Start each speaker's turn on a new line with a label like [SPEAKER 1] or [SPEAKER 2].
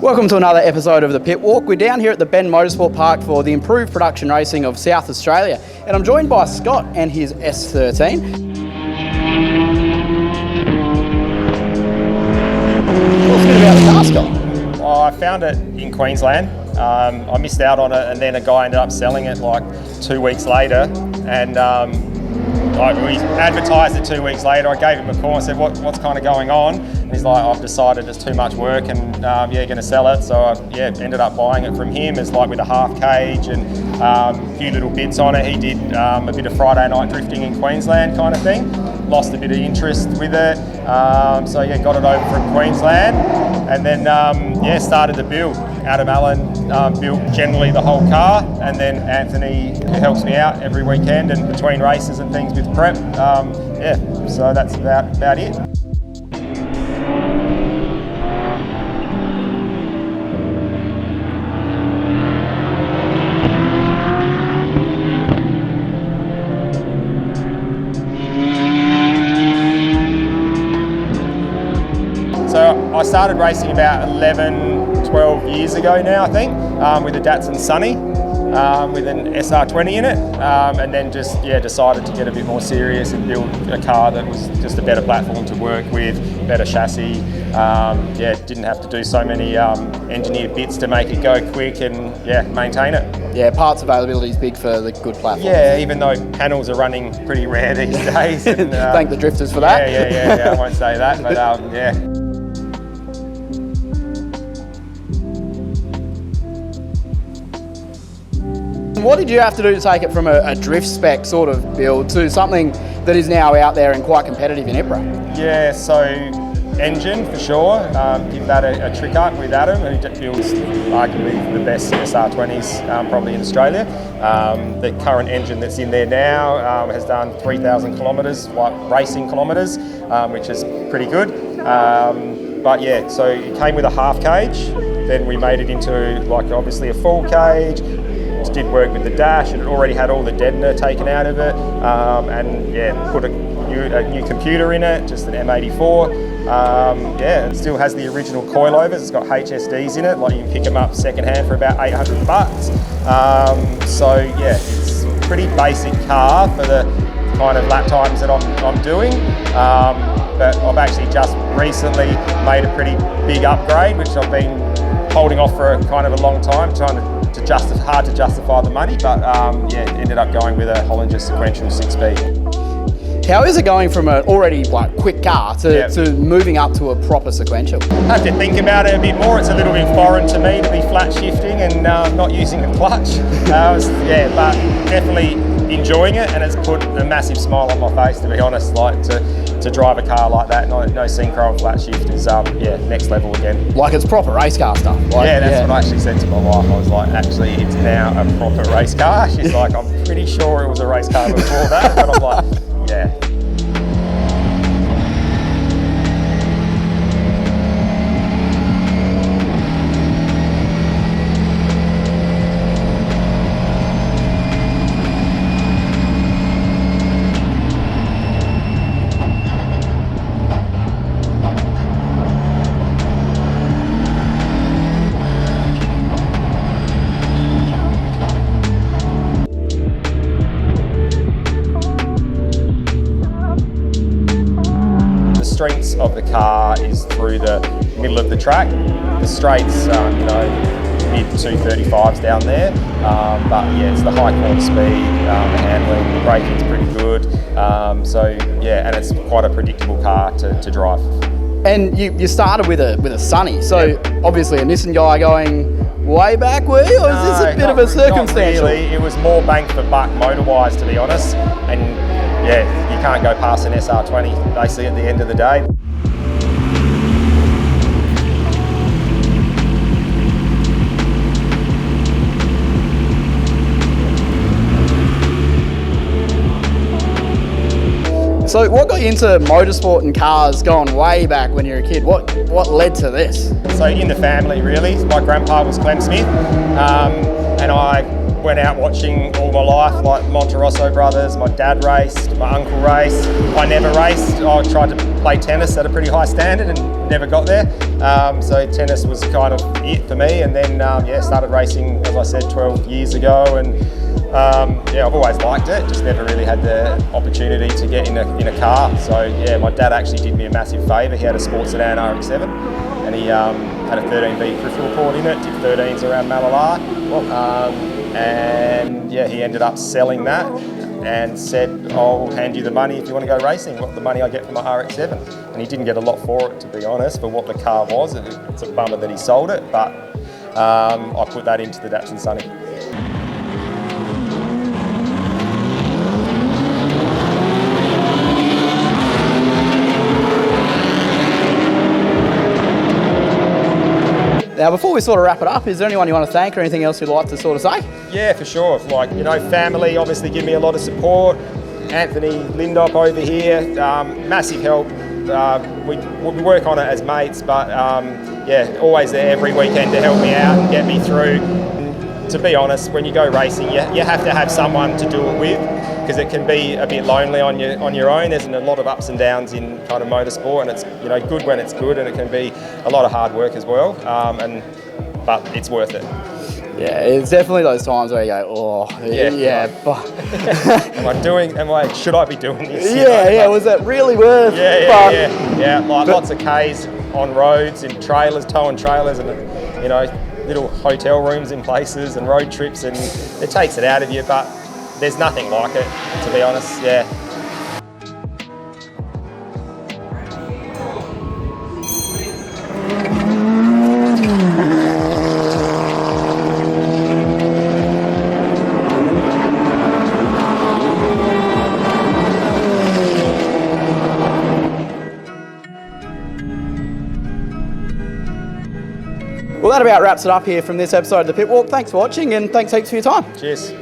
[SPEAKER 1] Welcome to another episode of the Pit Walk. We're down here at the Bend Motorsport Park for the improved production racing of South Australia, and I'm joined by Scott and his S13. What's a bit about the car, Scott?
[SPEAKER 2] Well, I found it in Queensland. I missed out on it, and then a guy ended up selling it like 2 weeks later, and we advertised it 2 weeks later. I gave him a call and said, what's kind of going on? And he's like, I've decided it's too much work and going to sell it. So I ended up buying it from him. It's like with a half cage and a few little bits on it. He did a bit of Friday night drifting in Queensland kind of thing. Lost a bit of interest with it. So got it over from Queensland, and then started the build. Adam Allen built generally the whole car, and then Anthony, who helps me out every weekend and between races and things with prep. So that's about it. So I started racing about 12 years ago now, I think, with a Datsun Sunny, with an SR20 in it, and then just decided to get a bit more serious and build a car that was just a better platform to work with, better chassis. Didn't have to do so many engineered bits to make it go quick and maintain it.
[SPEAKER 1] Yeah, parts availability is big for the good platform.
[SPEAKER 2] Yeah, even though panels are running pretty rare these days. And,
[SPEAKER 1] thank the drifters for that.
[SPEAKER 2] Yeah, I won't say that, but
[SPEAKER 1] What did you have to do to take it from a drift spec sort of build to something that is now out there and quite competitive in IPRA?
[SPEAKER 2] Yeah, so engine for sure. Give that a trick up with Adam, who builds arguably the best SR20s probably in Australia. The current engine that's in there now has done 3,000 kilometres, racing kilometres, which is pretty good. So it came with a half cage. Then we made it into obviously a full cage. Did work with the dash, and it already had all the deadener taken out of it, put a new computer in it, just an M84. It still has the original coilovers. It's got HSDs in it, you can pick them up secondhand for about $800. It's a pretty basic car for the kind of lap times that I'm doing. But I've actually just recently made a pretty big upgrade, which I've been holding off for kind of a long time, trying to hard to justify the money, but ended up going with a Holinger Sequential 6B.
[SPEAKER 1] How is it going from an already quick car to moving up to a proper sequential?
[SPEAKER 2] I have to think about it a bit more. It's a little bit foreign to me to be flat shifting and not using a clutch. But definitely enjoying it, and it's put a massive smile on my face, to be honest. To drive a car like that, no synchro and flat shift is next level again.
[SPEAKER 1] It's proper race car stuff.
[SPEAKER 2] What I actually said to my wife. I was like, actually, it's now a proper race car. She's like, I'm pretty sure it was a race car before that, but I'm like, yeah. Strengths of the car is through the middle of the track. The straights, mid 235s down there, it's the high corner speed, the handling, the braking's pretty good, and it's quite a predictable car to drive.
[SPEAKER 1] And you started with a Sunny, so obviously a Nissan guy going way back, were you? Or is this a bit of a circumstantial?
[SPEAKER 2] Not really. It was more bang for buck motor-wise, to be honest, and you can't go past an SR20 basically at the end of the day.
[SPEAKER 1] So what got you into motorsport and cars going way back when you were a kid? What led to this?
[SPEAKER 2] So in the family, really. My grandpa was Clem Smith, and I went out watching all my life, like Monterosso brothers. My dad raced, my uncle raced. I never raced. I tried to play tennis at a pretty high standard and never got there. So tennis was kind of it for me, and then started racing, as I said, 12 years ago, and I've always liked it, just never really had the opportunity to get in a car. So yeah, my dad actually did me a massive favour. He had a sports sedan RX-7, and he had a 13V peripheral port in it, did 13s around Mallala, and yeah, he ended up selling that and said, I'll hand you the money if you want to go racing, what the money I get from my RX-7. And he didn't get a lot for it, to be honest, for what the car was. It's a bummer that he sold it, but I put that into the Datsun Sunny.
[SPEAKER 1] Now, before we sort of wrap it up, is there anyone you want to thank or anything else you'd like to sort of say?
[SPEAKER 2] Yeah, for sure. Like, family obviously give me a lot of support. Anthony Lindop over here, massive help. We work on it as mates, but always there every weekend to help me out and get me through. And to be honest, when you go racing, you have to have someone to do it with, because it can be a bit lonely on your own. There's a lot of ups and downs in kind of motorsport, and it's good when it's good, and it can be a lot of hard work as well. But it's worth it.
[SPEAKER 1] Yeah, it's definitely those times where you go, but
[SPEAKER 2] should I be doing this?
[SPEAKER 1] Was that really worth?
[SPEAKER 2] Yeah. Like lots of Ks on roads and trailers, towing trailers, and little hotel rooms in places and road trips, and it takes it out of you. But there's nothing like it, to be honest. Yeah.
[SPEAKER 1] Well, that about wraps it up here from this episode of The Pit Walk. Thanks for watching, and thanks heaps for your time.
[SPEAKER 2] Cheers.